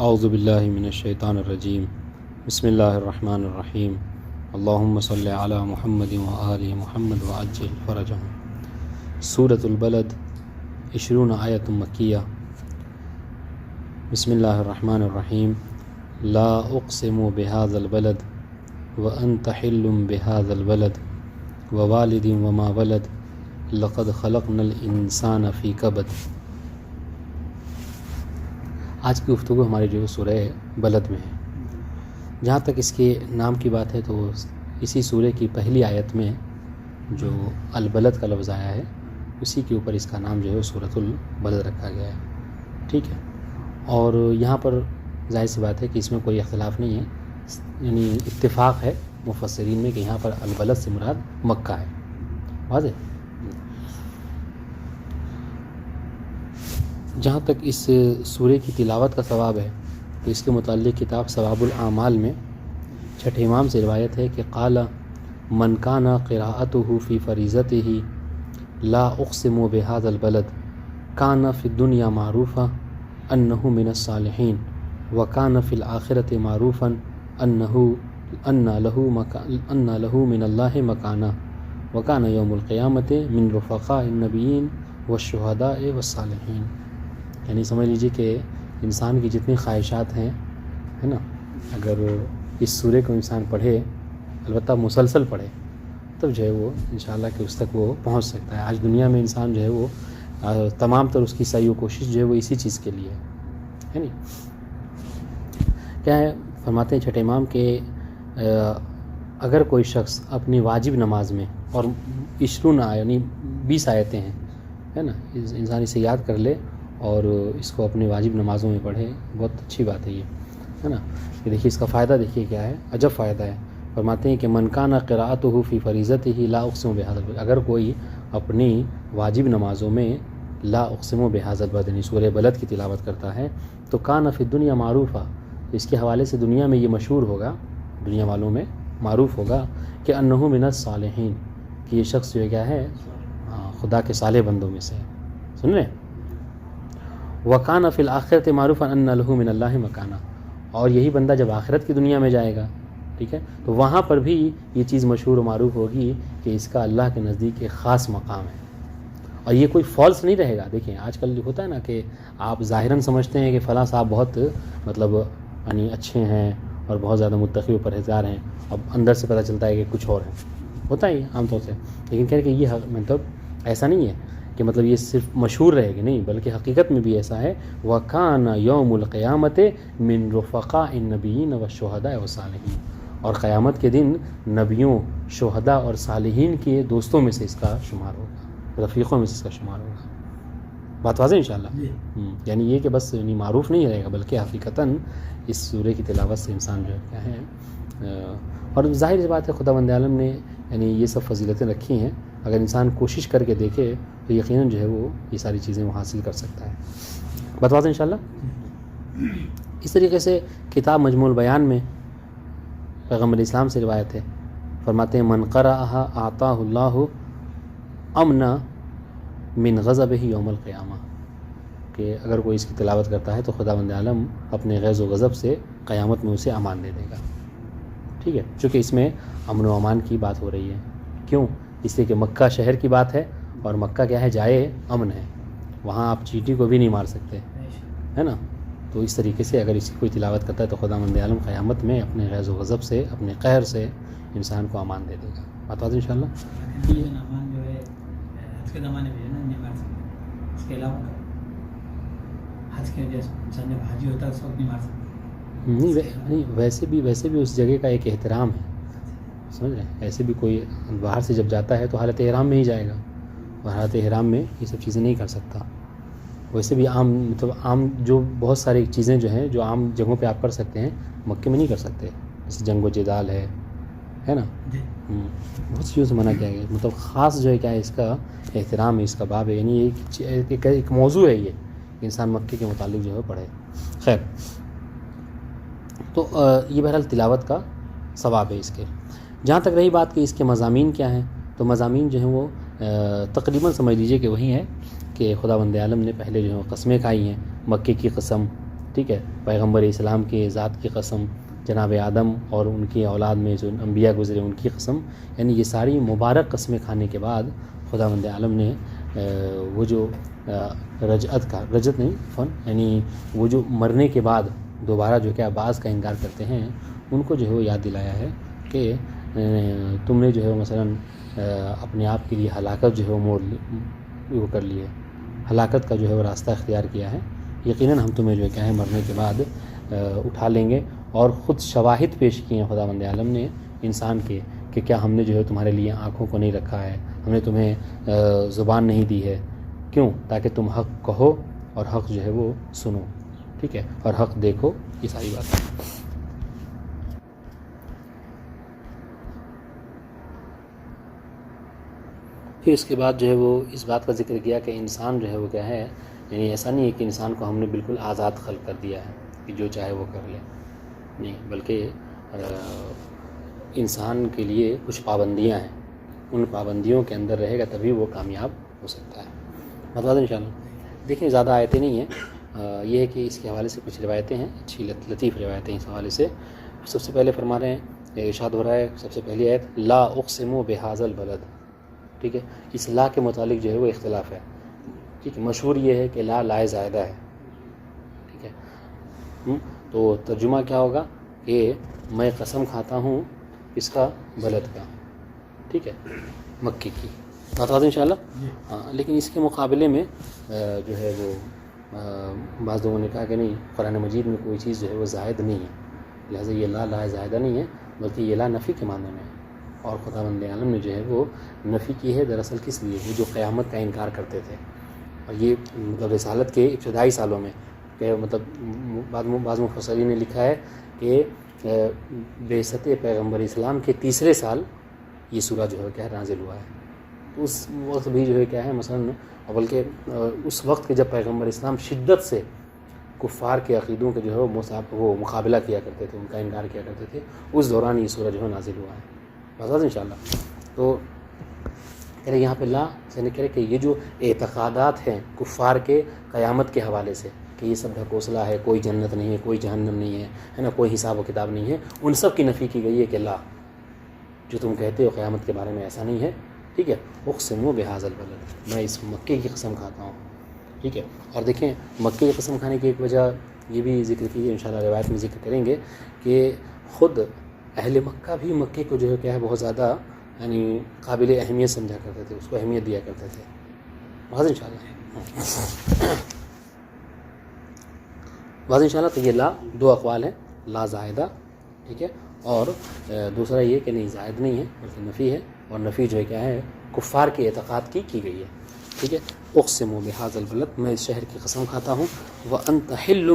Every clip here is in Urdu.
اعوذ باللہ من الشیطان الرجیم بسم اللہ الرحمن الرحیم اللہم صلی علی محمد و آل محمد وعجل فرجہم۔ سورۃ البلد 20 آیت مکیہ۔ بسم اللہ الرحمن الرحیم۔ لا اقسم بہذا البلد وانت حل بہذا البلد ووالد وما ولد لقد خلقنا الانسان فی کبد۔ آج کی گفتگو ہماری جو سورہ بلد میں ہے۔ جہاں تک اس کے نام کی بات ہے تو اسی سورہ کی پہلی آیت میں جو البلد کا لفظ آیا ہے اسی کے اوپر اس کا نام جو ہے سورۃ البلد رکھا گیا ہے، ٹھیک ہے۔ اور یہاں پر ظاہر سی بات ہے کہ اس میں کوئی اختلاف نہیں ہے، یعنی اتفاق ہے مفسرین میں کہ یہاں پر البلد سے مراد مکہ ہے، واضح۔ جہاں تک اس سورہ کی تلاوت کا ثواب ہے تو اس کے متعلق کتاب ثواب الاعمال میں چھٹے امام سے روایت ہے کہ قال من کان قراءته فی فریضته لا اقسم بهذا البلد کان فی الدنیا معروفا انه من الصالحین وکان فی الآخرة معروفا ان له من اللہ مکانا وکان یوم القیامت من رفقاء النبیین والشہداء والصالحین۔ یعنی سمجھ لیجیے کہ انسان کی جتنی خواہشات ہیں، ہے نا، اگر اس سورے کو انسان پڑھے، البتہ مسلسل پڑھے، تب جو ہے وہ انشاءاللہ کہ اس تک وہ پہنچ سکتا ہے۔ آج دنیا میں انسان جو ہے وہ تمام تر اس کی سعی و کوشش جو ہے وہ اسی چیز کے لیے ہے نہیں۔ کیا ہے، فرماتے ہیں چھٹے امام کہ اگر کوئی شخص اپنی واجب نماز میں، اور 20 یعنی 20 آیتیں ہیں، ہے نا، انسان اسے یاد کر لے اور اس کو اپنی واجب نمازوں میں پڑھے، بہت اچھی بات ہے یہ، ہے نا۔ کہ دیکھیے اس کا فائدہ دیکھیے کیا ہے، عجب فائدہ ہے۔ فرماتے ہیں کہ من کان قراءته فی فریضته لا اقسم بہذا البلد، اگر کوئی اپنی واجب نمازوں میں لا اقسم بہذا البلد یعنی سورہ بلد کی تلاوت کرتا ہے تو کان فی الدنیا معروفا، اس کے حوالے سے دنیا میں یہ مشہور ہوگا، دنیا والوں میں معروف ہوگا کہ انہ من الصالحین، کہ یہ شخص جو ہے کیا ہے، خدا کے صالح بندوں میں سے ہے، سن رہے ہیں۔ وَكَانَ فِي الْآخِرَةِ مَعْرُوفًا أَنَّ لَهُ مِنَ اللَّهِ مَكَانًا، اور یہی بندہ جب آخرت کی دنیا میں جائے گا، ٹھیک ہے، تو وہاں پر بھی یہ چیز مشہور و معروف ہوگی کہ اس کا اللہ کے نزدیک ایک خاص مقام ہے، اور یہ کوئی فالس نہیں رہے گا۔ دیکھیں آج کل جو ہوتا ہے نا کہ آپ ظاہراً سمجھتے ہیں کہ فلاں صاحب بہت مطلب یعنی اچھے ہیں اور بہت زیادہ متقی و پرہیزگار ہیں، اب اندر سے پتہ چلتا ہے کہ کچھ اور ہے، ہوتا ہے عام طور سے۔ لیکن کہہ رہے کہ یہ مطلب ایسا نہیں ہے کہ مطلب یہ صرف مشہور رہے گی، نہیں، بلکہ حقیقت میں بھی ایسا ہے۔ وَكَانَ يَوْمُ الْقِيَامَةِ مِنْ رُفَقَاءِ النَّبِيِّينَ وَالشُّهَدَاءِ وَالصَّالِحِينَ، اور قیامت کے دن نبیوں، شہداء اور صالحین کے دوستوں میں سے اس کا شمار ہوگا، رفیقوں میں سے اس کا شمار ہوگا۔ بات واضح انشاءاللہ۔ یعنی یہ کہ بس یعنی معروف نہیں رہے گا، بلکہ حقیقتاً اس سورہ کی تلاوت سے انسان جو ہے کیا ہے، اور ظاہر سی بات ہے خداوند عالم نے یعنی یہ سب فضیلتیں رکھی ہیں، اگر انسان کوشش کر کے دیکھے تو یقیناً جو ہے وہ یہ ساری چیزیں وہ حاصل کر سکتا ہے۔ بات واضح انشاءاللہ۔ اس طریقے سے کتاب مجموع البیان میں پیغمبر اسلام سے روایت ہے، فرماتے ہیں من قرأها اعطاہ اللہ امن من غضبہ یوم القیامہ، کہ اگر کوئی اس کی تلاوت کرتا ہے تو خداوند عالم اپنے غیظ و غضب سے قیامت میں اسے امان دے دے گا، ٹھیک ہے۔ چونکہ اس میں امن و امان کی بات ہو رہی ہے، کیوں؟ اس لیے کہ مکہ شہر کی بات ہے، اور مکہ کیا ہے، جائے امن ہے، وہاں آپ چیٹی کو بھی نہیں مار سکتے، ہے نا۔ تو اس طریقے سے اگر اس کی کوئی تلاوت کرتا ہے تو خداوند عالم قیامت میں اپنے غیظ و غضب سے، اپنے قہر سے انسان کو امان دے دے گا۔ بات واضح انشاءاللہ۔ امان جو ہے حج کے زمانے میں نہیں مار سکتے، اس کے علاوہ حج کے انسان جب حاجی ہوتا ہے اس وقت نہیں مار سکتے۔ نہیں، ویسے بھی اس جگہ کا ایک احترام ہے، سمجھ رہے ہیں۔ ایسے بھی کوئی باہر سے جب جاتا ہے تو حالت احرام میں ہی جائے گا، اور حالت احرام میں یہ سب چیزیں نہیں کر سکتا۔ ویسے بھی عام جو بہت ساری چیزیں جو ہیں جو عام جگہوں پہ آپ کر سکتے ہیں مکے میں نہیں کر سکتے، جیسے جنگ و جدال ہے نا، بہت سی چیزوں سے منع کیا گیا، مطلب خاص جو ہے کیا ہے اس کا احترام ہے، اس کا باب ہے، یعنی ایک موضوع ہے یہ، انسان مکے کے متعلق جو ہے پڑھے۔ خیر، تو یہ بہرحال تلاوت کا ثواب ہے اس کے۔ جہاں تک رہی بات کہ اس کے مضامین کیا ہیں، تو مضامین جو ہیں وہ تقریباً سمجھ لیجئے کہ وہی ہیں کہ خداوند عالم نے پہلے جو ہے قسمیں کھائی ہیں، مکے کی قسم، ٹھیک ہے، پیغمبر اسلام کے ذات کی قسم، جناب آدم اور ان کی اولاد میں جو انبیاء گزرے ان کی قسم، یعنی یہ ساری مبارک قسمیں کھانے کے بعد خداوند عالم نے وہ جو رجعت نہیں فن، یعنی وہ جو مرنے کے بعد دوبارہ جو کہ بعض کا انکار کرتے ہیں، ان کو جو ہے وہ یاد دلایا ہے کہ تم نے جو ہے مثلا اپنے آپ کے لیے ہلاکت جو ہے وہ کر لی ہے، ہلاکت کا جو ہے وہ راستہ اختیار کیا ہے، یقیناً ہم تمہیں جو ہے کیا ہے مرنے کے بعد اٹھا لیں گے، اور خود شواہد پیش کیے ہیں خداوند عالم نے انسان کے کہ کیا ہم نے جو ہے تمہارے لیے آنکھوں کو نہیں رکھا ہے، ہم نے تمہیں زبان نہیں دی ہے، کیوں؟ تاکہ تم حق کہو اور حق جو ہے وہ سنو، ٹھیک ہے، اور حق دیکھو، یہ ساری بات ہے۔ پھر اس کے بعد جو ہے وہ اس بات کا ذکر کیا کہ انسان جو ہے وہ کیا ہے، یعنی ایسا نہیں ہے کہ انسان کو ہم نے بالکل آزاد خلق کر دیا ہے کہ جو چاہے وہ کر لے، نہیں، بلکہ انسان کے لیے کچھ پابندیاں ہیں، ان پابندیوں کے اندر رہے گا تبھی وہ کامیاب ہو سکتا ہے۔ مطلب انشاءاللہ دیکھیں زیادہ آیتیں نہیں ہیں، یہ ہے کہ اس کے حوالے سے کچھ روایتیں ہیں، اچھی لطیف روایتیں اس حوالے سے۔ سب سے پہلے فرما رہے ہیں، ارشاد ہو رہا ہے سب سے پہلی آیت، لا اقسم بہذا البلد، ٹھیک ہے، اس لا کے متعلق جو ہے وہ اختلاف ہے، ٹھیک ہے، مشہور یہ ہے کہ لا زائدہ ہے، ٹھیک ہے، تو ترجمہ کیا ہوگا کہ میں قسم کھاتا ہوں اس کا بلد کا، ٹھیک ہے، مکے کی بات انشاءاللہ۔ ہاں، لیکن اس کے مقابلے میں جو ہے وہ بعض لوگوں نے کہا کہ نہیں، قرآن مجید میں کوئی چیز جو ہے وہ زائد نہیں ہے، لہٰذا یہ لا زائدہ نہیں ہے، بلکہ یہ لا نفی کے معنی میں ہے، اور خداوند عالم نے جو ہے وہ نفی کی ہے دراصل کس لیے، وہ جو قیامت کا انکار کرتے تھے، اور یہ مطلب رسالت کے ابتدائی سالوں میں کہ مطلب بعض مفسرین نے لکھا ہے کہ بعثت پیغمبر اسلام کے تیسرے سال یہ سورہ جو ہے کیا نازل ہوا ہے، اس وقت بھی جو ہے کیا ہے مثلا، بلکہ اس وقت کے جب پیغمبر اسلام شدت سے کفار کے عقیدوں کے جو ہے وہ مقابلہ کیا کرتے تھے، ان کا انکار کیا کرتے تھے، اس دوران یہ سورہ جو ہے نازل ہوا ہے، بس انشاءاللہ۔ تو کہہ رہے یہاں پہ لا سے کہہ رہے کہ یہ جو اعتقادات ہیں کفار کے قیامت کے حوالے سے کہ یہ سب ڈھکوسلا ہے، کوئی جنت نہیں ہے، کوئی جہنم نہیں ہے نا، کوئی حساب و کتاب نہیں ہے، ان سب کی نفی کی گئی ہے کہ لا، جو تم کہتے ہو قیامت کے بارے میں ایسا نہیں ہے، ٹھیک ہے، اقسم بہذا البلد، میں اس مکے کی قسم کھاتا ہوں، ٹھیک ہے۔ اور دیکھیں مکے کی قسم کھانے کی ایک وجہ یہ بھی ذکر کی ہے، انشاءاللہ روایت میں ذکر کریں گے کہ خود اہل مکہ بھی مکے کو جو ہے کیا ہے بہت زیادہ یعنی قابل اہمیت سمجھا کرتے تھے، اس کو اہمیت دیا کرتے تھے، بس انشاءاللہ۔ بس انشاءاللہ تو یہ لا دو اقوال ہیں، لا زائدہ، ٹھیک ہے، اور دوسرا یہ کہ نہیں زائد نہیں ہے بلکہ نفی ہے، اور نفی جو ہے کیا ہے کفار کے اعتقاد کی گئی ہے، ٹھیک ہے۔ اقسم بہذا البلد، میں اس شہر کی قسم کھاتا ہوں، وانت حل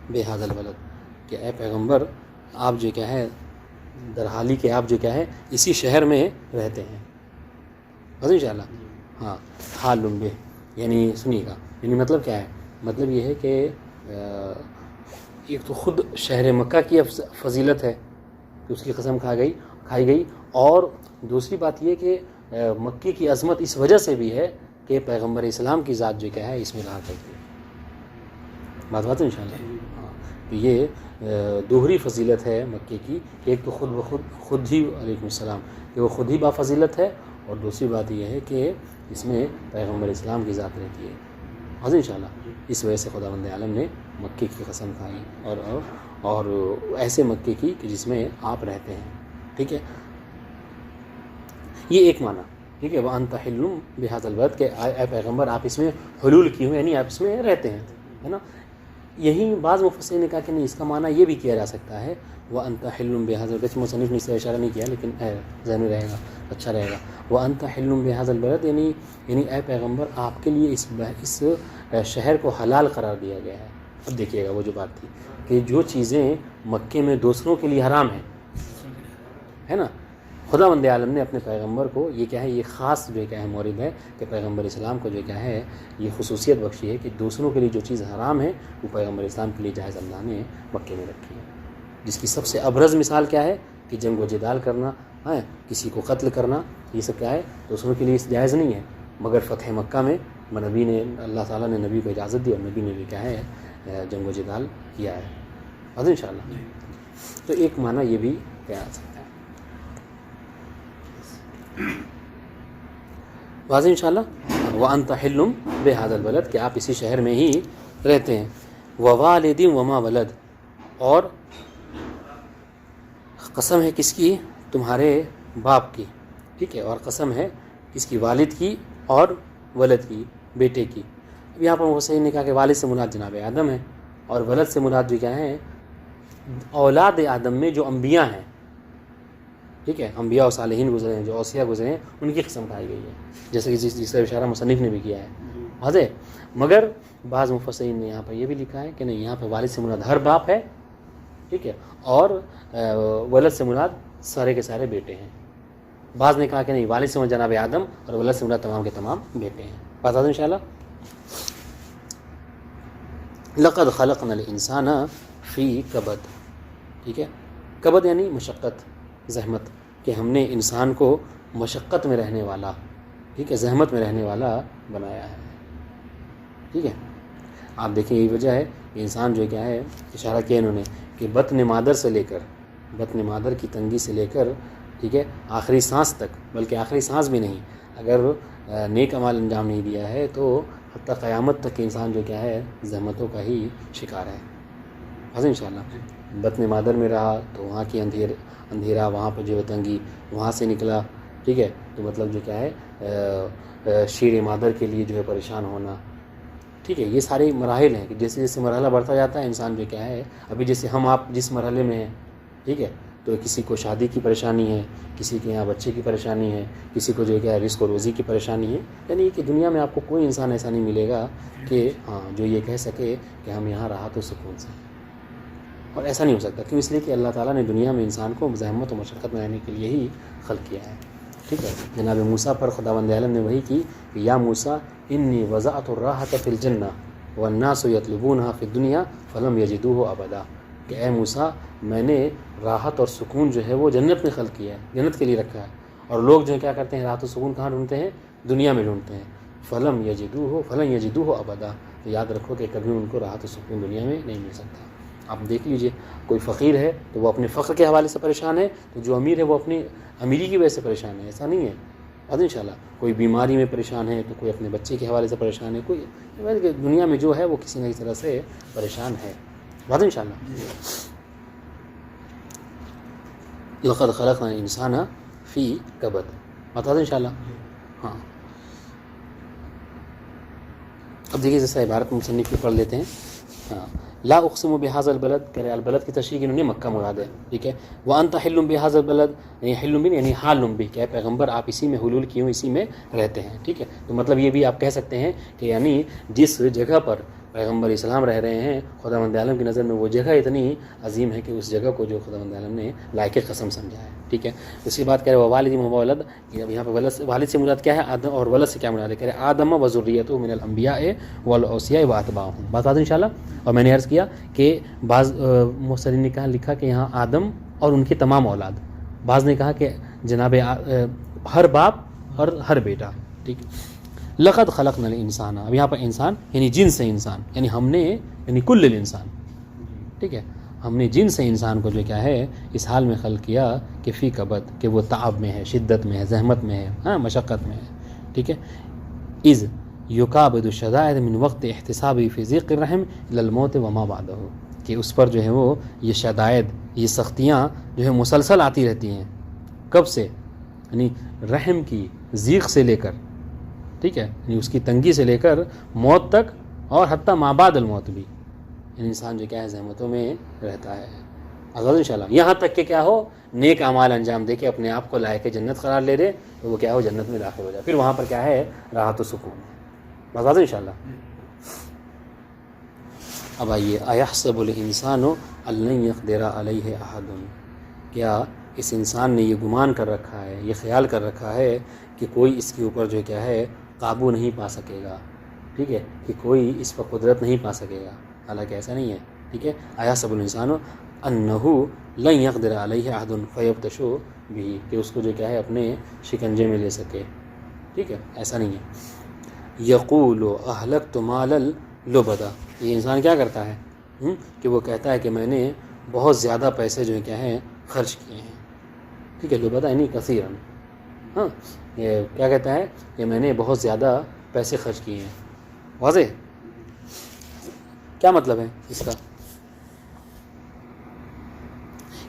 بہذا البلد، کہ اے پیغمبر آپ جو کیا ہے در حالی کہ آپ جو کیا ہے اسی شہر میں رہتے ہیں، بس انشاءاللہ۔ ہاں، حال بہ، یعنی سنیے گا، یعنی مطلب کیا ہے، مطلب یہ ہے کہ ایک تو خود شہر مکہ کی فضیلت ہے کہ اس کی قسم کھائی گئی، اور دوسری بات یہ کہ مکے کی عظمت اس وجہ سے بھی ہے کہ پیغمبر اسلام کی ذات جو کیا ہے اس میں رہا کرتی ہے، بات انشاءاللہ۔ ہاں، تو یہ دوہری فضیلت ہے مکے کی، ایک تو خود ہی علیکم السلام کہ وہ خود ہی با فضیلت ہے، اور دوسری بات یہ ہے کہ اس میں پیغمبر اسلام کی ذات رہتی ہے، بس انشاءاللہ۔ اس وجہ سے خداوند عالم نے مکے کی قسم کھائی، اور ایسے مکے کی کہ جس میں آپ رہتے ہیں، ٹھیک ہے، یہ ایک معنی، ٹھیک ہے، وَأَنْتَ حِلٌّ بِهَذَا الْبَلَدِ کہ اے پیغمبر آپ اس میں حلول کیے ہوئے، یعنی آپ اس میں رہتے ہیں، ہے نا۔ یہی بعض مفسرین نے کہا کہ نہیں، اس کا معنی یہ بھی کیا جا سکتا ہے وَأَنْتَ حِلٌّ بِهَذَا الْبَلَدِ، مصنف نے اس سے اشارہ نہیں کیا لیکن ذہن میں رہے گا، اچھا رہے گا، وَأَنْتَ حِلٌّ بِهَذَا الْبَلَدِ، یعنی اے پیغمبر آپ کے لیے اس شہر کو حلال قرار دیا گیا ہے۔ اب دیکھیے گا وہ جو بات تھی کہ جو چیزیں مکے میں دوسروں کے لیے حرام ہیں، ہے نا، خداوند عالم نے اپنے پیغمبر کو یہ کیا ہے، یہ خاص جو کیا ہے مورد ہے کہ پیغمبر اسلام کو جو کیا ہے یہ خصوصیت بخشی ہے کہ دوسروں کے لیے جو چیز حرام ہے وہ پیغمبر اسلام کے لیے جائز اللہ نے مکے میں رکھی ہے، جس کی سب سے ابرز مثال کیا ہے کہ جنگ و جدال کرنا ہے، کسی کو قتل کرنا، یہ سب کیا ہے دوسروں کے لیے جائز نہیں ہے، مگر فتح مکہ میں نبی نے، اللہ تعالیٰ نے نبی کو اجازت دی اور نبی نے بھی کیا ہے جنگ و جدال کیا ہے، بس انشاءاللہ. تو ایک معنی یہ بھی کیا آ سکتا ہے. واضح انشاءاللہ. وَأَنْتَ حِلٌّ بِهَذَا الْبَلَدِ کہ آپ اسی شہر میں ہی رہتے ہیں. وَوَالِدٍ وَمَا وَلَدٍ اور قسم ہے کس کی؟ تمہارے باپ کی. ٹھیک ہے. اور قسم ہے کس کی؟ والد کی اور ولد کی، بیٹے کی. اب یہاں پر حسین نے کہا کہ والد سے مراد جناب آدم ہے اور ولد سے مراد جو کیا ہے؟ اولاد آدم میں جو انبیاء ہیں. ٹھیک ہے. انبیاء و صالحین گزرے ہیں، جو اوصیاء گزرے ہیں، ان کی قسم کھائی گئی ہے، جیسے کہ جس کا اشارہ مصنف نے بھی کیا ہے. واضح. مگر بعض مفسرین نے یہاں پر یہ بھی لکھا ہے کہ نہیں، یہاں پہ والد سے مراد ہر باپ ہے. ٹھیک ہے. اور ولد سے مراد سارے کے سارے بیٹے ہیں. بعض نے کہا کہ نہیں، والد سے مراد جناب آدم اور ولد سے مراد تمام کے تمام بیٹے ہیں. بات آتا انشاءاللہ. لقد خلقنا الانسان فی کبد. ٹھیک ہے. کبد یعنی مشقت، زحمت، کہ ہم نے انسان کو مشقت میں رہنے والا، ٹھیک ہے، زحمت میں رہنے والا بنایا ہے. ٹھیک ہے. آپ دیکھیں یہی وجہ ہے کہ انسان جو کیا ہے، اشارہ کیا انہوں نے کہ بطن مادر سے لے کر، بطن مادر کی تنگی سے لے کر، ٹھیک ہے، آخری سانس تک، بلکہ آخری سانس بھی نہیں، اگر نیک اعمال انجام نہیں دیا ہے تو حتیٰ قیامت تک انسان جو کیا ہے زحمتوں کا ہی شکار ہے. حاضر انشاءاللہ. بطن مادر میں رہا تو وہاں کی اندھیرا، وہاں پر جو ہے تنگی، وہاں سے نکلا. ٹھیک ہے. تو مطلب جو کیا ہے شیر مادر کے لیے جو ہے پریشان ہونا. ٹھیک ہے. یہ سارے مراحل ہیں کہ جیسے جیسے مرحلہ بڑھتا جاتا ہے انسان جو کیا ہے، ابھی جیسے ہم آپ جس مرحلے میں ہیں، ٹھیک ہے، تو کسی کو شادی کی پریشانی ہے، کسی کے یہاں بچے کی پریشانی ہے، کسی کو جو کیا ہے رزق و روزی کی پریشانی ہے. یعنی کہ دنیا میں آپ کو کوئی انسان ایسا نہیں ملے گا کہ ہاں جو یہ کہہ سکے کہ ہم یہاں راحت و سکون سے. اور ایسا نہیں ہو سکتا. کیوں؟ اس لیے کہ اللہ تعالیٰ نے دنیا میں انسان کو زحمت و مشقت میں رہنے کے لیے ہی خلق کیا ہے. ٹھیک ہے. جناب موسیٰ پر خداوند عالم نے وہی کی کہ یا موسیٰ انی وضعت الراحۃ فی الجنہ والناس یطلبونہا فی الدنیا فلم یجدوہ ابدا. کہ اے موسیٰ، میں نے راحت اور سکون جو ہے وہ جنت میں خلق کیا ہے، جنت کے لیے رکھا ہے، اور لوگ جو کیا کرتے ہیں راحت و سکون کہاں ڈھونڈتے ہیں؟ دنیا میں ڈھونڈتے ہیں. فلم یجدوہ ابدا. تو یاد رکھو کہ کبھی ان کو راحت و سکون دنیا میں نہیں مل سکتا. آپ دیکھ لیجئے، کوئی فقیر ہے تو وہ اپنے فقر کے حوالے سے پریشان ہے، تو جو امیر ہے وہ اپنی امیری کی وجہ سے پریشان ہے. ایسا نہیں ہے. اور انشاءاللہ کوئی بیماری میں پریشان ہے تو کوئی اپنے بچے کے حوالے سے پریشان ہے، کوئی دنیا میں جو ہے وہ کسی نہ کسی طرح سے پریشان ہے. بات انشاءاللہ. لقد خلقنا الانسان فی کبد. بتا دیں انشاءاللہ. ہاں. اب دیکھیے جیسا عبارت مصنف کی پڑھ لیتے ہیں. ہاں. لا اقسم بهذا البلد، کہ البلد کی تشریح انہوں نے مکہ مراد ہے. ٹھیک ہے. وانت حل بهذا البلد، یعنی حل بن یعنی حال بھی، کہ پیغمبر آپ اسی میں حلول کیے ہوں، اسی میں رہتے ہیں. ٹھیک ہے. تو مطلب یہ بھی آپ کہہ سکتے ہیں کہ یعنی جس جگہ پر پیغمبر اسلام رہ رہے ہیں، خداوند عالم کی نظر میں وہ جگہ اتنی عظیم ہے کہ اس جگہ کو جو خداوند عالم نے لائق قسم سمجھا ہے. ٹھیک ہے. اس کے بعد کہہ رہے والد و ولد. اب یہاں پہ والد سے مراد کیا ہے؟ آدم. اور ولد سے کیا مراد ہے؟ کہہ رہے آدم و ذریتہ من الانبیاء والاوصیاء واتباعهم. بات آدم انشاءاللہ. اور میں نے عرض کیا کہ بعض مفسرین نے لکھا کہ یہاں آدم اور ان کے تمام اولاد. بعض نے کہا کہ جناب ہر باپ اور ہر بیٹا. ٹھیک. لقد خلقنا الانسان. اب یہاں پر انسان یعنی جن سے انسان، یعنی ہم نے، یعنی کل الانسان. ٹھیک ہے. ہم نے جن سے انسان کو جو کیا ہے اس حال میں خلق کیا کہ فی کبد، کہ وہ تعب میں ہے، شدت میں ہے، زحمت میں ہے، ہاں مشقت میں ہے. ٹھیک ہے. اذ یکابد الشدائد من وقت احتسابی فی ضیق الرحم الی الموت وما بعدہ. کہ اس پر جو ہے وہ یہ شدائد، یہ سختیاں جو ہے مسلسل آتی رہتی ہیں. کب سے؟ یعنی رحم کی ضیق سے لے کر، ٹھیک ہے، یعنی اس کی تنگی سے لے کر موت تک، اور حتیٰ ما بعد الموت بھی. یعنی انسان جو کیا ہے زحمتوں میں رہتا ہے. اگر انشاءاللہ یہاں تک کہ کیا ہو، نیک اعمال انجام دے کے اپنے آپ کو لائق جنت قرار لے دے تو وہ کیا ہو جنت میں داخل ہو جائے. پھر وہاں پر کیا ہے راحت و سکون. بس بات انشاءاللہ. اب آئیے ایحسب الانسان ان لن یقدر علیہ احد. کیا اس انسان نے یہ گمان کر رکھا ہے، یہ خیال کر رکھا ہے کہ کوئی اس کے اوپر جو کیا ہے قابو نہیں پا سکے گا. ٹھیک ہے. کہ کوئی اس پر قدرت نہیں پا سکے گا. حالانکہ ایسا نہیں ہے. ٹھیک ہے. ایحسب الانسان انہ لن یقدر علیہ احد فیبطش بہ، کہ اس کو جو کیا ہے اپنے شکنجے میں لے سکے. ٹھیک ہے. ایسا نہیں ہے. یقول اہلکت مالا لبدا. یہ انسان کیا کرتا ہے کہ وہ کہتا ہے کہ میں نے بہت زیادہ پیسے جو ہے کیا ہیں خرچ کیے ہیں. ٹھیک ہے، لبدا یعنی کثیرن. ہاں، یہ کیا کہتا ہے کہ میں نے بہت زیادہ پیسے خرچ کیے ہیں. واضح کیا مطلب ہے اس کا؟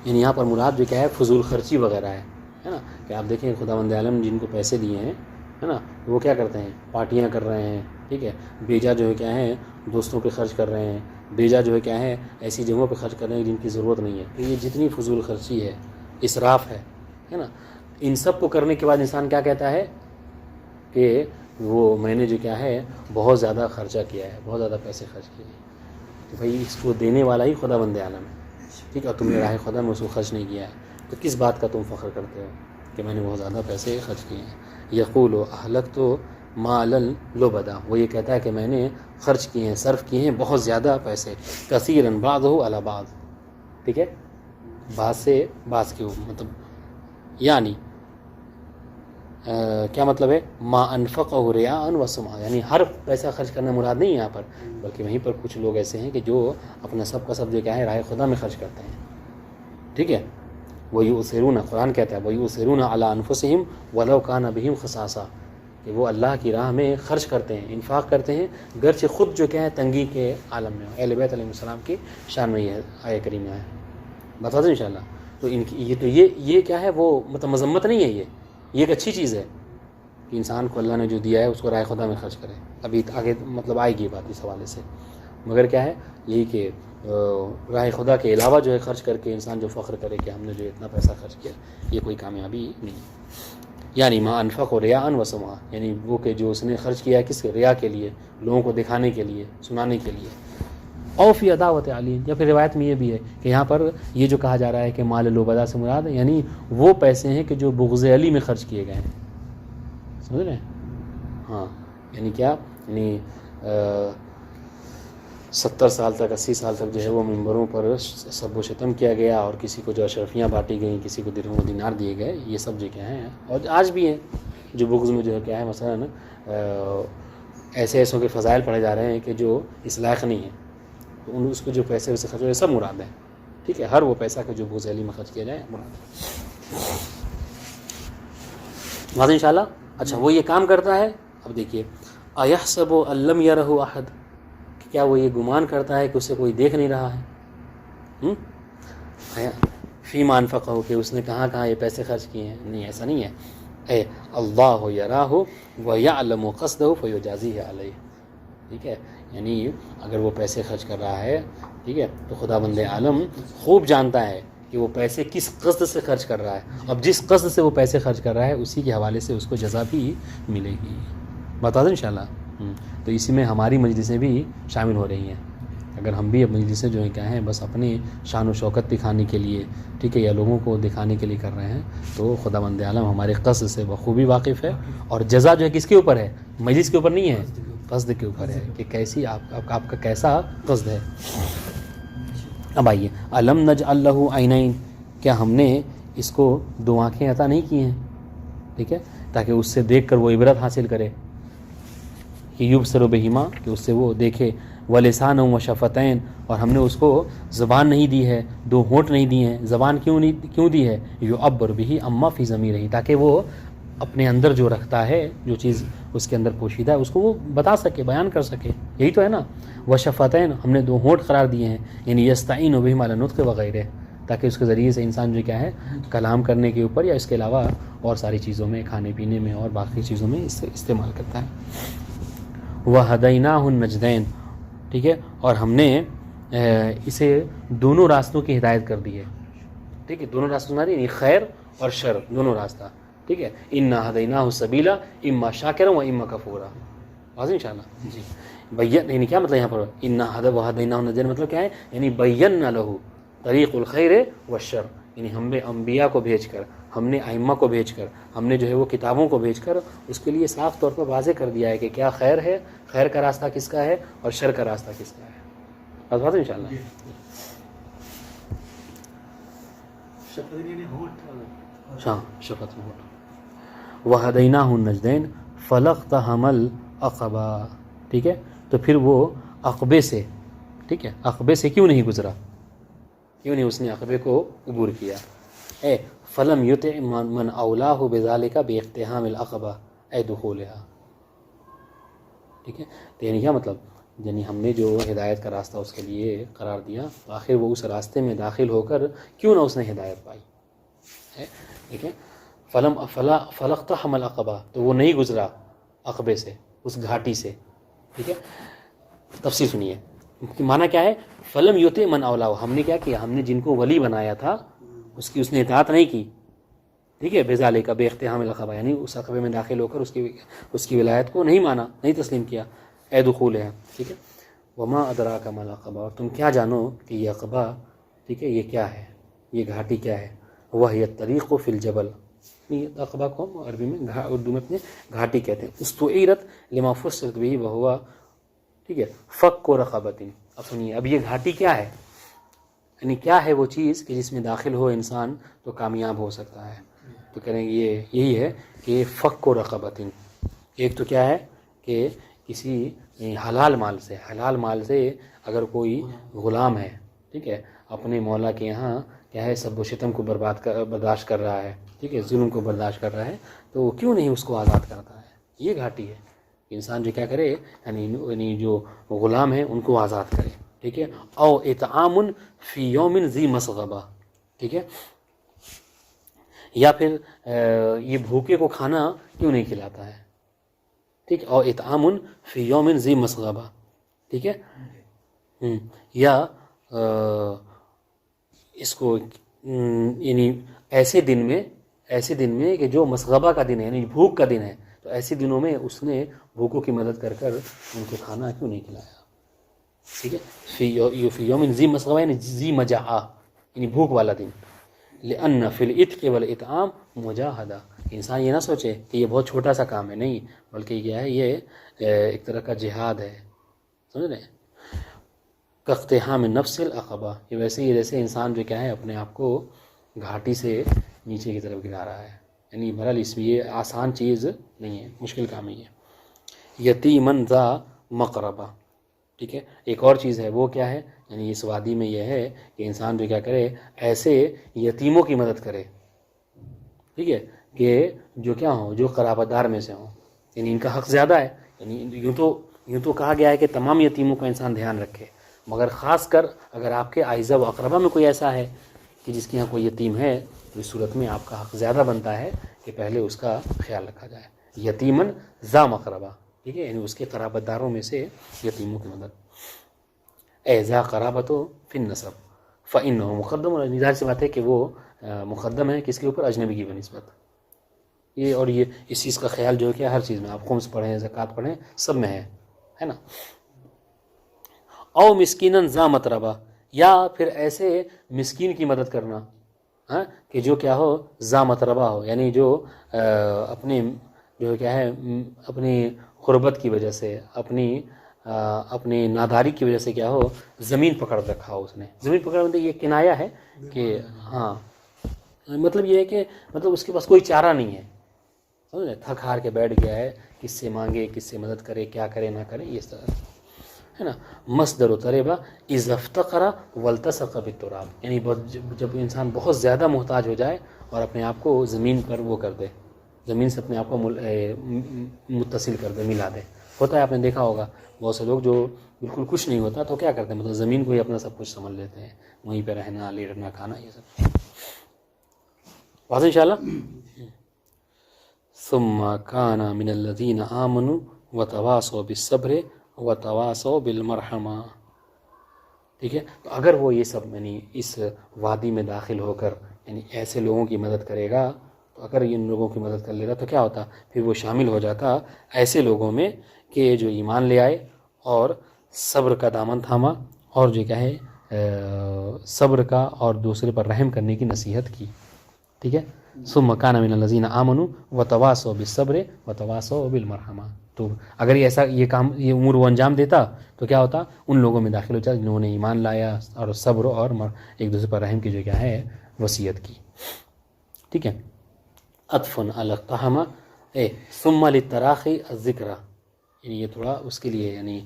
یعنی یہاں پر مراد جو کیا ہے فضول خرچی وغیرہ ہے نا. کہ آپ دیکھیں خداوند عالم جن کو پیسے دیے ہیں ہے نا، وہ کیا کرتے ہیں، پارٹیاں کر رہے ہیں. ٹھیک ہے، بیجا جو ہے کیا ہے دوستوں پہ خرچ کر رہے ہیں، بیجا جو ہے کیا ہے ایسی جگہوں پہ خرچ کر رہے ہیں جن کی ضرورت نہیں ہے. تو یہ جتنی فضول خرچی ہے، اسراف ہے نا، ان سب کو کرنے کے بعد انسان کیا کہتا ہے کہ وہ میں نے جو کیا ہے بہت زیادہ خرچہ کیا ہے، بہت زیادہ پیسے خرچ کیے ہیں. تو بھائی اس کو دینے والا ہی خداوند عالم ہے. ٹھیک ہے، اور تم نے راہ خدا میں اس کو خرچ نہیں کیا ہے، تو کس بات کا تم فخر کرتے ہو کہ میں نے بہت زیادہ پیسے خرچ کیے ہیں. یقول و اہلکت مالا لبدا، وہ یہ کہتا ہے کہ میں نے خرچ کیے ہیں، صرف کیے ہیں بہت زیادہ پیسے. کثیرا بعضہ علی بعض، ٹھیک ہے، بعض سے بعض کے مطلب یعنی کیا مطلب ہے، ما انفقہ ریاء و سمعہ، یعنی ہر پیسہ خرچ کرنا مراد نہیں ہے یہاں پر، بلکہ وہیں پر کچھ لوگ ایسے ہیں کہ جو اپنا سب کا سب جو کیا ہے راہ خدا میں خرچ کرتے ہیں. ٹھیک ہے، وَيُؤْثِرُونَ، قرآن کہتا ہے وَيُؤْثِرُونَ عَلَىٰ أَنفُسِهِمْ وَلَوْ كَانَ بِهِمْ خَصَاصَةٌ، کہ وہ اللہ کی راہ میں خرچ کرتے ہیں، انفاق کرتے ہیں، گرچہ خود جو کیا ہے تنگی کے عالم میں. اہل بیت علیہ السلام کی شان میں یہ آیہ کریمہ ہے، بتا دیں انشاءاللہ. تو ان کی یہ کیا ہے، وہ مطلب مذمت نہیں ہے، یہ ایک اچھی چیز ہے کہ انسان کو اللہ نے جو دیا ہے اس کو راہ خدا میں خرچ کرے. ابھی آگے مطلب آئے گی بات اس حوالے سے، مگر کیا ہے یہی کہ راہ خدا کے علاوہ جو ہے خرچ کر کے انسان جو فخر کرے کہ ہم نے جو اتنا پیسہ خرچ کیا، یہ کوئی کامیابی نہیں. یعنی ما انفق و ریاء و سمعہ، یعنی وہ کہ جو اس نے خرچ کیا کس کے، ریا کے لیے، لوگوں کو دکھانے کے لیے، سنانے کے لیے. او فی عداوت علی، یا پھر روایت میں یہ بھی ہے کہ یہاں پر یہ جو کہا جا رہا ہے کہ مال لبدا سے مراد ہے یعنی وہ پیسے ہیں کہ جو بغض علی میں خرچ کیے گئے ہیں. سمجھ رہے ہیں؟ ہاں، یعنی کیا، یعنی 70 سال تک 80 سال تک جو ہے وہ ممبروں پر سب و شتم کیا گیا، اور کسی کو جو اشرفیاں بانٹی گئیں، کسی کو درہم و دینار دیے گئے، یہ سب جو کیا ہیں اور آج بھی ہیں جو بغض میں جو ہے کیا ہے مثلا ایسے ایسوں کے فضائل پڑھے جا رہے ہیں کہ جو اس لائق نہیں ہیں، تو اس کو جو پیسے ویسے خرچ ہوئے سب مراد ہیں. ٹھیک ہے، ہر وہ پیسہ کہ جو بغض علی میں خرچ کیا جائے مراد ہے. واضح انشاءاللہ. اچھا، وہ یہ کام کرتا ہے. اب دیکھیے، ایحسب ان لم یرہ احد، کیا وہ یہ گمان کرتا ہے کہ اسے کوئی دیکھ نہیں رہا ہے؟ فیما انفقہ، کہ اس نے کہاں کہاں یہ پیسے خرچ کیے ہیں. نہیں، ایسا نہیں ہے. اے اللہ یراہ ویعلم قصدہ فیجازیہ علیہ. ٹھیک ہے، یعنی اگر وہ پیسے خرچ کر رہا ہے، ٹھیک ہے، تو خداوند عالم خوب جانتا ہے کہ وہ پیسے کس قصد سے خرچ کر رہا ہے. اب جس قصد سے وہ پیسے خرچ کر رہا ہے اسی کے حوالے سے اس کو جزا بھی ملے گی. بتا دیں انشاءاللہ. تو اسی میں ہماری مجلسیں بھی شامل ہو رہی ہیں. اگر ہم بھی اب مجلسیں جو ہیں کیا ہیں بس اپنی شان و شوکت دکھانے کے لیے، ٹھیک ہے، یا لوگوں کو دکھانے کے لیے کر رہے ہیں، تو خداوند عالم ہمارے قصد سے بخوبی واقف ہے. اور جزا جو ہے کس کے اوپر ہے؟ مجلس کے اوپر نہیں ہے، قصد کے اوپر ہے کہ کیسی آپ کا کیسا قصد ہے. اب آئیے، الم نجعل لہ عینین، کیا ہم نے اس کو 2 آنکھیں عطا نہیں کی ہیں؟ ٹھیک ہے، تاکہ اس سے دیکھ کر وہ عبرت حاصل کرے. کہ یبصر بہما، کہ اس سے وہ دیکھے. ولسان و شفتین، اور ہم نے اس کو زبان نہیں دی ہے، 2 ہونٹ نہیں دی ہیں. زبان کیوں دی ہے؟ یعبر بہ اما فی ضمیرہ، تاکہ وہ اپنے اندر جو رکھتا ہے، جو چیز اس کے اندر پوشیدہ ہے، اس کو وہ بتا سکے، بیان کر سکے. یہی تو ہے نا. وشفتین، ہم نے 2 ہونٹ قرار دیے ہیں، یعنی یستعین بہما علی النطق وغیرہ، تاکہ اس کے ذریعے سے انسان جو کیا ہے کلام کرنے کے اوپر یا اس کے علاوہ اور ساری چیزوں میں، کھانے پینے میں اور باقی چیزوں میں اس سے استعمال کرتا ہے. وَهَدَيْنَاهُ النَّجْدَيْنِ، ٹھیک ہے، اور ہم نے اسے دونوں راستوں کی ہدایت کر دی ہے. ٹھیک ہے، دونوں راستوں یعنی خیر اور شر، دونوں راستہ. ٹھیک ہے، اِنَّا هَدَيْنَاهُ السَّبِيلَ إِمَّا شَاكِرًا وَإِمَّا كَفُورًا. واضح انشاءاللہ. جی، بیان یعنی کیا مطلب یہاں پر اِنَّا وَهَدَيْنَاهُ النَّجْدَيْنِ مطلب کیا ہے؟ یعنی بیّنَّا لَهُ طریق الخیر والشر، یعنی ہم نے انبیاء کو بھیج کر، ہم نے ائمہ کو بھیج کر، ہم نے جو ہے وہ کتابوں کو بھیج کر اس کے لیے صاف طور پر واضح کر دیا ہے کہ کیا خیر ہے، خیر کا راستہ کس کا ہے اور شر کا راستہ کس کا ہے. بس بات انشاءاللہ. ہاں، شفت ہونٹ. وَهَدَيْنَاهُ النَّجْدَيْنِ فَلَاقْتَحَمَ الْعَقَبَةَ، ٹھیک ہے، تو پھر وہ عقبے سے، ٹھیک ہے، عقبے سے کیوں نہیں گزرا؟ کیوں نہیں اس نے عقبے کو عبور کیا. اے فلم یطع من اولاہ بذالک باقتحام العقبہ اے دخولها. ٹھیک ہے، تو یعنی کیا مطلب، یعنی ہم نے جو ہدایت کا راستہ اس کے لیے قرار دیا تو آخر وہ اس راستے میں داخل ہو کر کیوں نہ اس نے ہدایت پائی ہے. ٹھیک ہے، فلاقتحم العقبہ، تو وہ نہیں گزرا عقبے سے، اس گھاٹی سے. ٹھیک ہے، تفصیل سنیے کہ معنی کیا ہے. فلم یطع من اولاہ، ہم نے کیا کیا، ہم نے جن کو ولی بنایا تھا اس نے اطاعت نہیں کی. ٹھیک ہے، بذالک باقتحام العقبہ، یعنی اس عقبے میں داخل ہو کر اس کی ولایت کو نہیں مانا، نہیں تسلیم کیا. اے دخول ہے. ٹھیک ہے، وما ادراک ما العقبہ، اور تم کیا جانو کہ یہ عقبہ، ٹھیک ہے، یہ کیا ہے، یہ گھاٹی کیا ہے. وہی الطریق فی الجبل، یہ عقبہ کو ہم عربی میں اردو میں اپنے گھاٹی کہتے ہیں. استعیرت لما فسرت به وہوا، ٹھیک ہے، فک رقبۃ. اب سنیے، اب یہ گھاٹی کیا ہے، یعنی کیا ہے وہ چیز کہ جس میں داخل ہو انسان تو کامیاب ہو سکتا ہے. تو کہیں گے یہ یہی ہے کہ فک رقبۃ. ایک تو کیا ہے کہ کسی حلال مال سے اگر کوئی غلام ہے، ٹھیک ہے، اپنے مولا کے یہاں کیا ہے سب و شتم کو برداشت کر رہا ہے، ٹھیک ہے، ظلم کو برداشت کر رہا ہے، تو وہ کیوں نہیں اس کو آزاد کرتا ہے. یہ گھاٹی ہے، انسان جو کیا کرے، یعنی جو غلام ہیں ان کو آزاد کرے. ٹھیک ہے، او اطعام فی یوم ذی مسغبہ. ٹھیک ہے، یا پھر یہ بھوکے کو کھانا کیوں نہیں کھلاتا ہے. ٹھیک ہے، اور اطعام فی یوم ذی مسغبہ. ٹھیک ہے، یا اس کو یعنی ایسے دن میں کہ جو مسغبہ کا دن ہے، یعنی بھوک کا دن ہے، تو ایسے دنوں میں اس نے بھوکوں کی مدد کر ان کو کھانا کیوں نہیں کھلایا. ٹھیک ہے، فی یوم ذی مسغبہ یعنی ذی مجاعہ، یعنی بھوک والا دن. لأن فی العتق والاطعام مجاہدہ، انسان یہ نہ سوچے کہ یہ بہت چھوٹا سا کام ہے، نہیں، بلکہ کیا ہے، یہ ایک طرح کا جہاد ہے. سمجھ رہے ہیں، کاقتحام نفس العقبہ، یہ ویسے ہی جیسے انسان جو کیا ہے اپنے آپ کو گھاٹی سے نیچے کی طرف گرا رہا ہے. یعنی بہرحال اس میں یہ آسان چیز نہیں ہے، مشکل کام ہی ہے. یتیمن ذا مقربہ. ٹھیک ہے، ایک اور چیز ہے، وہ کیا ہے، یعنی اس وادی میں یہ ہے کہ انسان جو کیا کرے، ایسے یتیموں کی مدد کرے. ٹھیک ہے، کہ جو کیا ہوں، جو قرابت دار میں سے ہوں، یعنی ان کا حق زیادہ ہے. یعنی یوں تو کہا گیا ہے کہ تمام یتیموں کا انسان دھیان رکھے، مگر خاص کر اگر آپ کے اعزہ و اقربا میں کوئی ایسا ہے کہ جس کے یہاں کوئی یتیم ہے، تو اس صورت میں آپ کا حق زیادہ بنتا ہے کہ پہلے اس کا خیال رکھا جائے. یتیمن ذا مقربہ، ٹھیک ہے، یعنی اس کے قرابت داروں میں سے یتیموں کی مدد. اے ذا قرابت فی النسب فإنہ مقدم، اور ظاہر سی بات ہے کہ وہ مقدم ہے کس کے اوپر، اجنبی کی بنسبت. یہ اس چیز کا خیال جو ہے کہ ہر چیز میں آپ خمس پڑھیں، زکوٰۃ پڑھیں، سب میں ہے نا. او مسکیناً ذا متربہ، یا پھر ایسے مسکین کی مدد کرنا کہ جو کیا ہو، ذا متربہ ہو، یعنی جو اپنے جو کیا ہے اپنی غربت کی وجہ سے، اپنی ناداری کی وجہ سے کیا ہو، زمین پکڑ رکھا ہو. اس نے زمین پکڑ، مطلب یہ کنایا ہے کہ ہاں، مطلب یہ ہے کہ مطلب اس کے پاس کوئی چارہ نہیں ہے، سمجھ، تھک ہار کے بیٹھ گیا ہے، کس سے مانگے، کس سے مدد کرے، کیا کرے نہ کرے، یہ طرح ہے نا. مصدر تربہ اذا افتقر والتصق بالتراب، یعنی جب انسان بہت زیادہ محتاج ہو جائے اور اپنے آپ کو زمین پر وہ کر دے، زمین سے اپنے آپ کو متصل کر دے، ملا دے. ہوتا ہے، آپ نے دیکھا ہوگا بہت سے لوگ جو بالکل کچھ نہیں ہوتا تو کیا کرتے ہیں، مطلب زمین کو ہی اپنا سب کچھ سمجھ لیتے ہیں، وہیں پہ رہنا، لیٹنا، کھانا، یہ سب. واضح انشاءاللہ. ثم كان من الذين آمنوا وتواصوا بالصبر وتواصوا بالمرحمہ. ٹھیک ہے، تو اگر وہ یہ سب یعنی اس وادی میں داخل ہو کر یعنی ایسے لوگوں کی مدد کرے گا، تو اگر ان لوگوں کی مدد کر لیتا تو کیا ہوتا، پھر وہ شامل ہو جاتا ایسے لوگوں میں کہ جو ایمان لے آئے اور صبر کا دامن تھاما، اور جو کیا ہے صبر کا اور دوسرے پر رحم کرنے کی نصیحت کی. ٹھیک ہے، ثم كان من الذين آمنوا وتواصوا بالصبر وتواصوا بالمرحمہ. تو اگر یہ کام یہ امور وہ انجام دیتا تو کیا ہوتا، ان لوگوں میں داخل ہو جاتا جنہوں نے ایمان لایا اور صبر اور ایک دوسرے پر رحم کی جو کیا ہے وصیت کی. ٹھیک ہے، عطف علی اقتحم ثم للتراخی الذکر، یعنی یہ تھوڑا اس کے لیے یعنی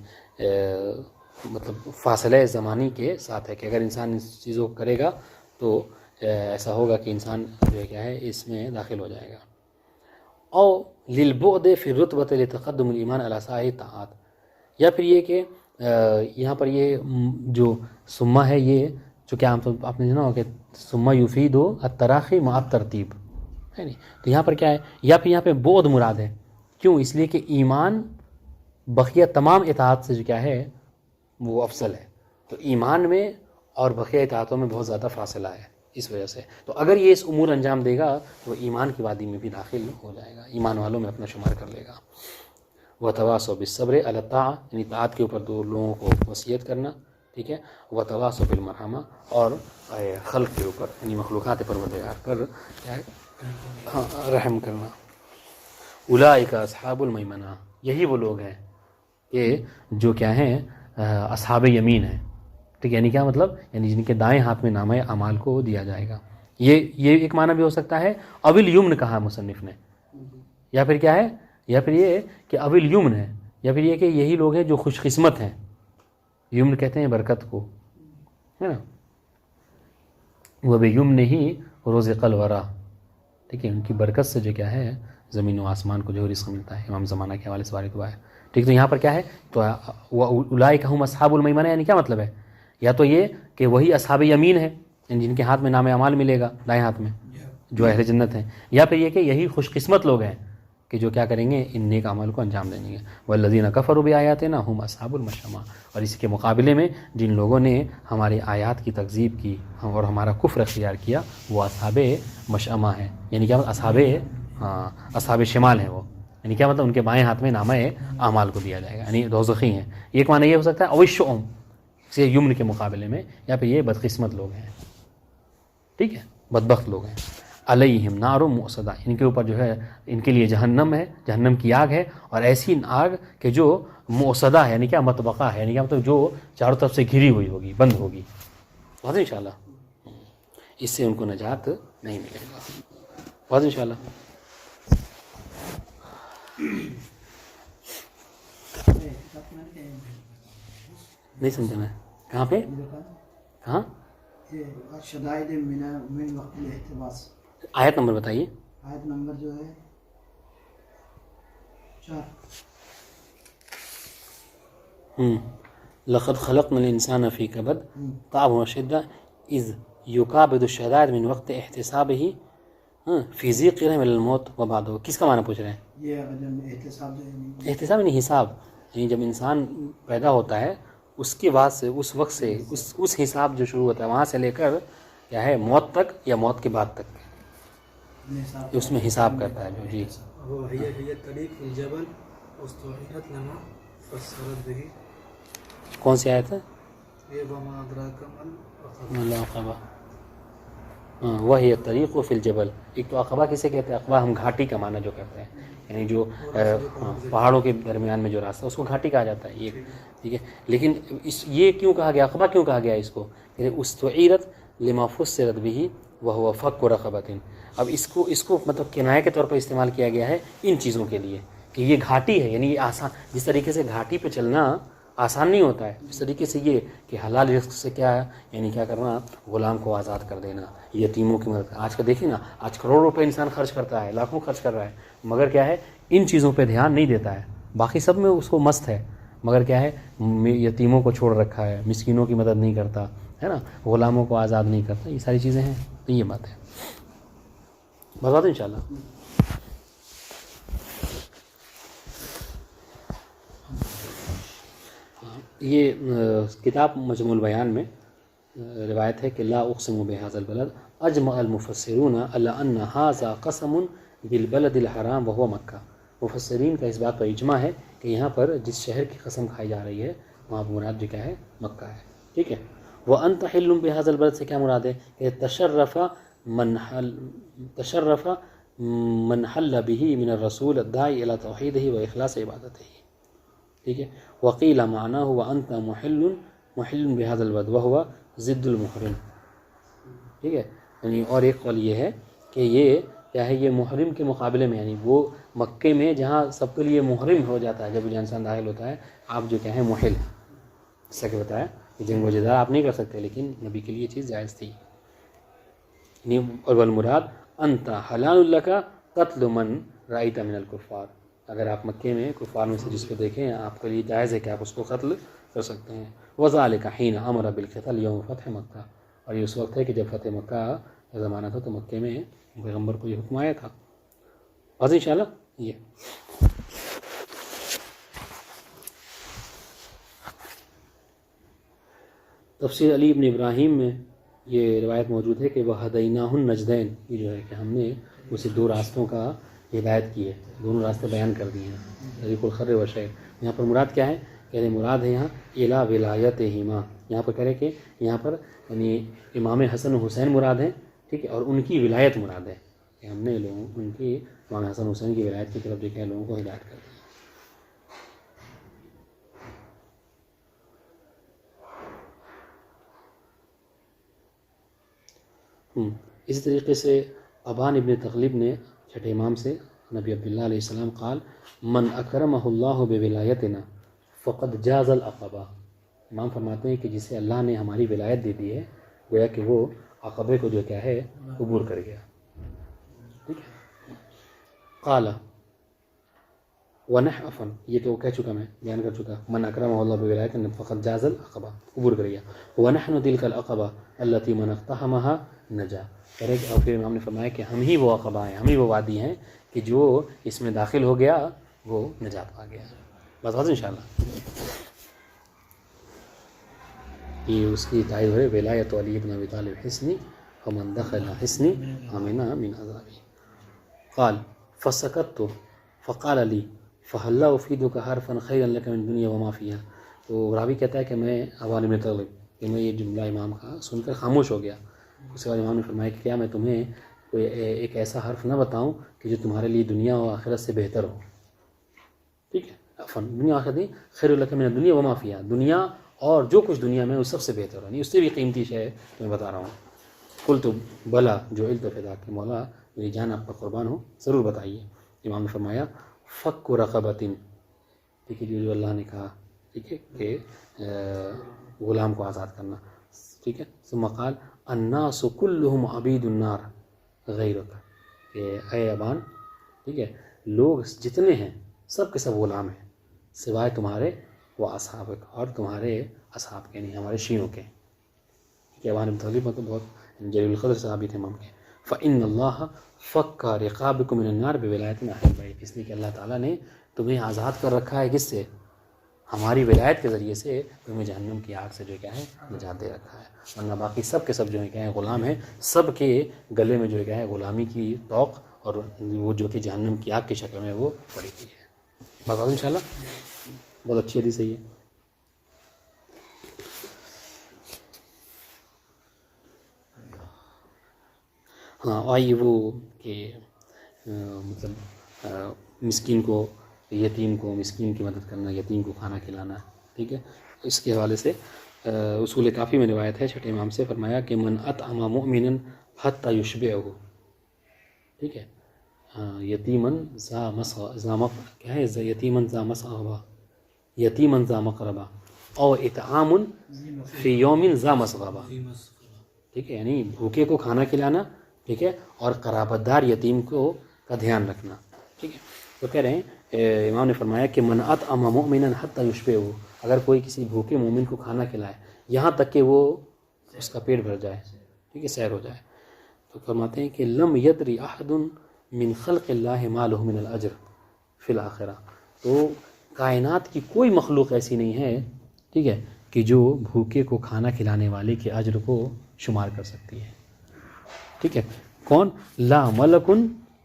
مطلب فاصلہ زمانی کے ساتھ ہے کہ اگر انسان اس چیزوں کو کرے گا تو ایسا ہوگا کہ انسان جو ہے کیا ہے اس میں داخل ہو جائے گا. او للبعد فی الرتبۃ لتقدم الایمان علی سائر الطاعات، یا پھر یہ کہ یہاں پر یہ جو ثم ہے یہ جو کہ آپ نے جانا ہو کہ ثم یفید التراخی مع الترتیب ہے نہیں، تو یہاں پر کیا ہے، یا پھر یہاں پہ بعد مراد ہے. کیوں؟ اس لیے کہ ایمان بقیہ تمام اطاعت سے جو کیا ہے وہ افضل ہے، تو ایمان میں اور بقیہ اطاعتوں میں بہت زیادہ فاصلہ ہے اس وجہ سے. تو اگر یہ اس امور انجام دے گا تو ایمان کی وادی میں بھی داخل ہو جائے گا، ایمان والوں میں اپنا شمار کر لے گا. وتواصوا بالصبر علی الطاعۃ، یعنی طاعت کے اوپر دو لوگوں کو وصیت کرنا، ٹھیک ہے. وتواصوا بالمرحمہ، اور خلق کے اوپر یعنی مخلوقات پروردگار پر رحم کرنا. اولئک اصحاب المیمنہ، یہی وہ لوگ ہیں کہ جو کیا ہیں اصحاب یمین ہیں، ٹھیک ہے. یعنی کیا مطلب؟ یعنی جن کے دائیں ہاتھ میں نامہ اعمال کو دیا جائے گا. یہ ایک معنی بھی ہو سکتا ہے اول یمن کہا مصنف نے، یا پھر کیا ہے، یا پھر یہ کہ اول یمن ہے، یا پھر یہ کہ یہی لوگ ہیں جو خوش قسمت ہیں. یمن کہتے ہیں برکت کو، ہے نا. وہ بے یمن ہی رزق الورا، ٹھیک ہے. ان کی برکت سے جو کیا ہے زمین و آسمان کو جو رزق ملتا ہے. امام زمانہ کے حوالے سے وارد ہوا ہے، ٹھیک. تو یہاں پر کیا ہے، تو اولئک هم اصحاب المیمنہ، یعنی کیا مطلب ہے؟ یا تو یہ کہ وہی اصحاب یمین ہے جن کے ہاتھ میں نام اعمال ملے گا دائیں ہاتھ میں، جو اہل جنت ہیں، یا پھر یہ کہ یہی خوش قسمت لوگ ہیں کہ جو کیا کریں گے، ان نیک اعمال کو انجام دیں گے. والذین کفروا بآیاتنا هم اصحاب المشأمہ، اور اس کے مقابلے میں جن لوگوں نے ہماری آیات کی تکذیب کی اور ہمارا کفر اختیار کیا وہ اصحاب مشأمہ ہیں. یعنی کیا اصحاب شمال ہیں وہ، یعنی کیا مطلب ان کے بائیں ہاتھ میں نامہ اعمال کو دیا جائے گا، یعنی دوزخی ہیں. ایک معنی یہ ہو سکتا ہے اوشؤم سے یمن کے مقابلے میں، یا پھر یہ بدقسمت لوگ ہیں، ٹھیک ہے، بدبخت لوگ ہیں. علیہم نار مؤصدہ، ان کے اوپر جو ہے ان کے لیے جہنم ہے، جہنم کی آگ ہے، اور ایسی آگ کہ جو مؤصدہ ہے، یعنی کیا مطبقہ ہے، یعنی کیا مطلب جو چاروں طرف سے گھری ہوئی ہوگی، بند ہوگی. بہت انشاءاللہ اس سے ان کو نجات نہیں ملے گا. بہت انشاءاللہ. نہیں سمجھا میں کہاں پہ، کہاں شدائد من وقت الاحتباس. آیت نمبر بتائیے. آیت نمبر جو ہے 4. لقد خلقنا الانسان فی کبد تعب وشدہ اذ یکابد الشدائد من وقت احتسابہ فی ضیق من الموت وبعدہ. کس کا معنی پوچھ رہے ہیں؟ یہ احتساب جو ہے، احتساب یعنی حساب، یعنی جب انسان پیدا ہوتا ہے اس کے بعد سے اس وقت سے اس حساب جو شروع ہوتا ہے وہاں سے لے کر کیا ہے موت تک یا موت کے بعد تک اس میں حساب کرتا ہے جو. جی کون سی آیت ہے؟ وہی طریق فی الجبل. ایک تو عقبہ کسے کہتے ہیں؟ عقبہ ہم گھاٹی کا معنی جو کرتے ہیں، یعنی جو پہاڑوں کے درمیان میں جو راستہ اس کو گھاٹی کہا جاتا ہے. یہ ٹھیک ہے، لیکن یہ کیوں کہا گیا عقبہ کیوں کہا گیا اس کو؟ استعیرت لما فسرت به وهو فك رقبۃ. اب اس کو مطلب کنایہ کے طور پر استعمال کیا گیا ہے ان چیزوں کے لیے کہ یہ گھاٹی ہے، یعنی یہ آسان، جس طریقے سے گھاٹی پہ چلنا آسان نہیں ہوتا ہے، اس طریقے سے یہ کہ حلال رزق سے کیا ہے، یعنی کیا کرنا، غلام کو آزاد کر دینا، یتیموں کی مدد. آج کا دیکھیں نا، آج کروڑوں روپے انسان خرچ کرتا ہے، لاکھوں خرچ کر رہا ہے، مگر کیا ہے ان چیزوں پہ دھیان نہیں دیتا ہے. باقی سب میں اس کو مست ہے، مگر کیا ہے یتیموں کو چھوڑ رکھا ہے، مسکینوں کی مدد نہیں کرتا ہے نا، غلاموں کو آزاد نہیں کرتا. یہ ساری چیزیں ہیں. تو یہ بات ہے. بتا دیں انشاءاللہ. یہ کتاب مجموع البیان میں روایت ہے کہ لا اقسم بهذا البلد اجمع المفسرون على ان هذا قسم بالبلد الحرام وهو مکہ. مفسرین کا اس بات پر اجماع ہے کہ یہاں پر جس شہر کی قسم کھائی جا رہی ہے وہاں مراد جو کیا ہے مکہ ہے. ٹھیک ہے. وانت حل بهذا البلد سے کیا مراد ہے کہ تشرف من حل به من الرسول الداعی الى توحیدہ واخلاص عبادتہ. ٹھیک ہے. وقیل معناه وانت محل بهذا البلد وهو ضد المحرم. ٹھیک ہے. یعنی اور ایک قول یہ ہے کہ یہ کیا ہے، یہ محرم کے مقابلے میں، یعنی وہ مکے میں جہاں سب کے لیے محرم ہو جاتا ہے جب انسان داخل ہوتا ہے، آپ جو کیا ہے محل جیسا کہ بتایا کہ جنگ و جدال آپ نہیں کر سکتے، لیکن نبی کے لیے یہ چیز جائز تھی. اور والمراد انت حلال لک قتل من رأیت من الکفار، اگر آپ مکے میں کفار میں سے جس کو دیکھیں آپ کے لیے جائز ہے کہ آپ اس کو قتل کر سکتے ہیں. وذلک حین امر بالقتال یوم فتح مکہ، اور یہ اس وقت ہے کہ جب فتح مکہ کا زمانہ تھا تو مکے میں پیغمبر کو یہ حکم آیا تھا. بس انشاءاللہ یہ تفسیر علی ابن ابراہیم میں یہ روایت موجود ہے کہ وہ ہدیناہ النجدین، یہ جو ہے کہ ہم نے اسے دو راستوں کا ہدایت کی ہے، دونوں راستے بیان کر دیے ہیں، طریق الخر و شعر. یہاں پر مراد کیا ہے؟ کہہ رہے مراد ہے یہاں الا ولایتہما، یہاں پر کہہ رہے کہ یہاں پر یعنی امام حسن و حسین مراد ہیں، ٹھیک ہے، اور ان کی ولایت مراد ہے کہ ہم نے لوگوں ان کی امام حسن حسین کی ولایت کی طرف جو کہ لوگوں کو ہدایت کر دی. اسی طریقے سے ابان ابن تغلب نے چھٹے امام سے نبی عبداللہ علیہ السلام قال من اکرمہ اللہ بولایتنا فقد جاز العقبہ، امام فرماتے ہیں کہ جسے اللہ نے ہماری ولایت دے دی ہے گویا کہ وہ عقبے کو جو کیا ہے عبور کر گیا. ٹھیک ہے. قال ونحفن، یہ تو کہہ چکا میں بیان کر چکا، من اکرمہ اللہ بولایتنا فقد جاز العقبہ، عبور کر گیا. ونحن تلک العقبہ التي من اقتحمها نجا، اور پھر امام نے فرمایا کہ ہم ہی وہ عقبہ ہیں، ہم ہی وہ وادی ہیں کہ جو اس میں داخل ہو گیا وہ نجات پا گیا. بس انشاءاللہ یہ اس کی تائید ہے ولایت علی بن ابی طالب حسنی ومن دخل حسنی امن من عذابی. قال فسکت فقال لی فهل افیدک حرفا خیرا لک من دنیا وما فیہا. تو راوی کہتا ہے کہ میں ابان بن طالب کہ میں یہ جملہ امام کا سن کر خاموش ہو گیا. اس کے بعد امام نے فرمایا کہ کیا میں تمہیں کوئی ایک ایسا حرف نہ بتاؤں کہ جو تمہارے لیے دنیا و آخرت سے بہتر ہو. ٹھیک ہے، دنیا آخرت نہیں، خیر لک من الدنیا وما فیہا، دنیا اور جو کچھ دنیا میں اس سب سے بہتر ہو، نہیں اس سے بھی قیمتی شے میں بتا رہا ہوں. قلت بلا جو التفدا کہ مولا میری جان آپ کا قربان ہو، ضرور بتائیے. امام نے فرمایا فک رقبۃ، ٹھیک ہے، جو اللہ نے کہا ٹھیک ہے کہ غلام کو آزاد کرنا. ٹھیک ہے. ثم قال الناس کلہم عبید النار غیرک، کہ اے ابان ٹھیک ہے لوگ جتنے ہیں سب کے سب غلام ہیں سوائے تمہارے وہ اصحاب اور تمہارے اصحاب کے، نہیں ہمارے شیعوں کے. ٹھیک ہے. ابان بن طالب مطلب بہت جلیل القدر صحابی تھے امام کے. فإن اللہ فک رقابکم من النار بولایت اہل بیت، اس لیے کہ اللہ تعالیٰ نے تمہیں آزاد کر رکھا ہے کس سے؟ ہماری ولایت کے ذریعے سے تمہیں جہنم کی آگ سے جو کیا ہے نجات دے رکھا ہے. ورنہ باقی سب کے سب جو ہے کیا ہے غلام ہیں، سب کے گلے میں جو ہے کیا ہے غلامی کی توق اور وہ جو کہ جہنم کی آگ کی شکل میں وہ پڑی ہوئی ہے. بتا ان شاء اللہ بہت اچھی حدیث ہے یہ. ہاں آئیے وہ کہ مطلب مسکین کو، یتیم کو، مسکین کی مدد کرنا، یتیم کو کھانا کھلانا. ٹھیک ہے. اس کے حوالے سے اصول کافی میں روایت ہے چھٹے امام سے فرمایا کہ من اطعم مؤمنا حتی یشبعہ، ٹھیک ہے، یتیمن ذا کیا ہے یتیمن ذا مسغبہ، یتیمن ذا مقربہ او اطعام فی یوم ذا مسغبہ. ٹھیک ہے، یعنی بھوکے کو کھانا کھلانا، ٹھیک ہے، اور قرابت دار یتیم کو کا دھیان رکھنا. ٹھیک ہے. تو کہہ رہے ہیں امام نے فرمایا کہ من اطعم مؤمنا حتی یشبعہ، اگر کوئی کسی بھوکے مومن کو کھانا کھلائے یہاں تک کہ وہ اس کا پیٹ بھر جائے، ٹھیک ہے، سیر ہو جائے، تو فرماتے ہیں کہ لم یدری احد من خلق اللہ ما له من الاجر فی الاخرہ. تو کائنات کی کوئی مخلوق ایسی نہیں ہے، ٹھیک ہے، کہ جو بھوکے کو کھانا کھلانے والے کے اجر کو شمار کر سکتی ہے. ٹھیک ہے. کون؟ لا ملک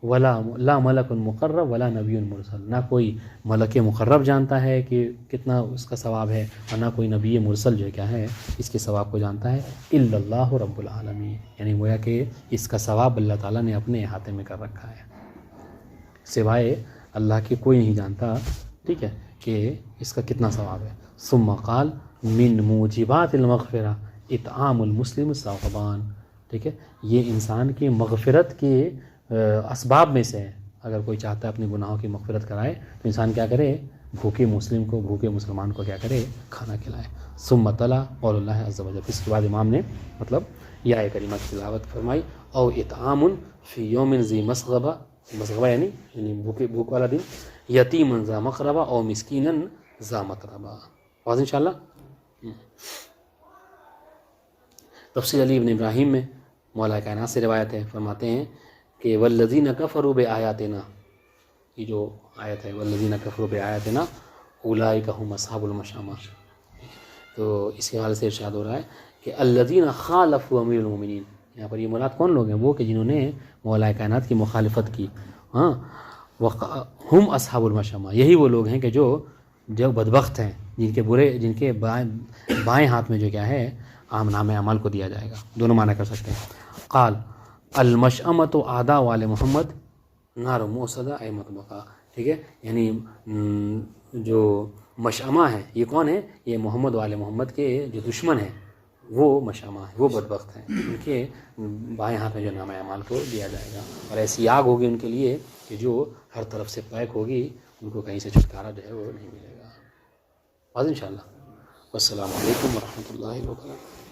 لا ملک مقرب ولا نبی مرسل، نہ کوئی ملک مقرب جانتا ہے کہ کتنا اس کا ثواب ہے، اور نہ کوئی نبی مرسل جو ہے کیا ہے اس کے ثواب کو جانتا ہے، الا اللہ رب العالمین، یعنی گویا کہ اس کا ثواب اللہ تعالیٰ نے اپنے احاطے میں کر رکھا ہے، سوائے اللہ کے کوئی نہیں جانتا، ٹھیک ہے، کہ اس کا کتنا ثواب ہے. ثم قال من موجبات المغفرہ اطعام المسلم الصاغبان. ٹھیک ہے، یہ انسان کی مغفرت کے اسباب میں سے ہے. اگر کوئی چاہتا ہے اپنے گناہوں کی مغفرت کرائے تو انسان کیا کرے؟ بھوکے مسلم کو، بھوکے مسلمان کو کیا کرے، کھانا کھلائے۔ ثم تلا قول اللہ عز وجل، اس کے بعد امام نے مطلب یہ آیت کریمہ کی تلاوت فرمائی، او اطعام فی یوم ذی مسغبہ، مسغبہ یعنی بھوک والا دن، یتیما ذا مقربہ او مسکینا ذا متربہ۔ واضح انشاءاللہ۔ تفسیر علی ابن ابراہیم میں مولا کائنات سے روایت ہے، فرماتے ہیں کہ والذین کفروا بآیاتنا، یہ جو آیت ہے والذین کفروا بآیاتنا اولئک هم اصحاب المشأمہ، تو اس کے حوالے سے ارشاد ہو رہا ہے کہ الذین خالفوا امیر المؤمنین، یہاں پر یہ مراد کون لوگ ہیں؟ وہ کہ جنہوں نے مولا کائنات کی مخالفت کی، ہاں، ہم اصحاب المشأمہ، یہی وہ لوگ ہیں کہ جو بدبخت ہیں، جن کے بائیں ہاتھ میں جو کیا ہے نام اعمال کو دیا جائے گا۔ دونوں معنی کر سکتے ہیں۔ قال المشأمۃ اعداء وال محمد نار موصدہ اے مطبقہ، ٹھیک ہے، یعنی جو مشأمہ ہے یہ کون ہے؟ یہ محمد وال محمد کے جو دشمن ہیں وہ مشأمہ ہے، وہ بدبخت ہیں، ان کے بائیں ہاتھ میں جو نام اعمال کو دیا جائے گا، اور ایسی آگ ہوگی ان کے لیے کہ جو ہر طرف سے پیک ہوگی، ان کو کہیں سے چھٹکارا جو ہے وہ نہیں ملے گا۔ بس انشاءاللہ۔ والسلام علیکم ورحمۃ اللہ وبرکاتہ۔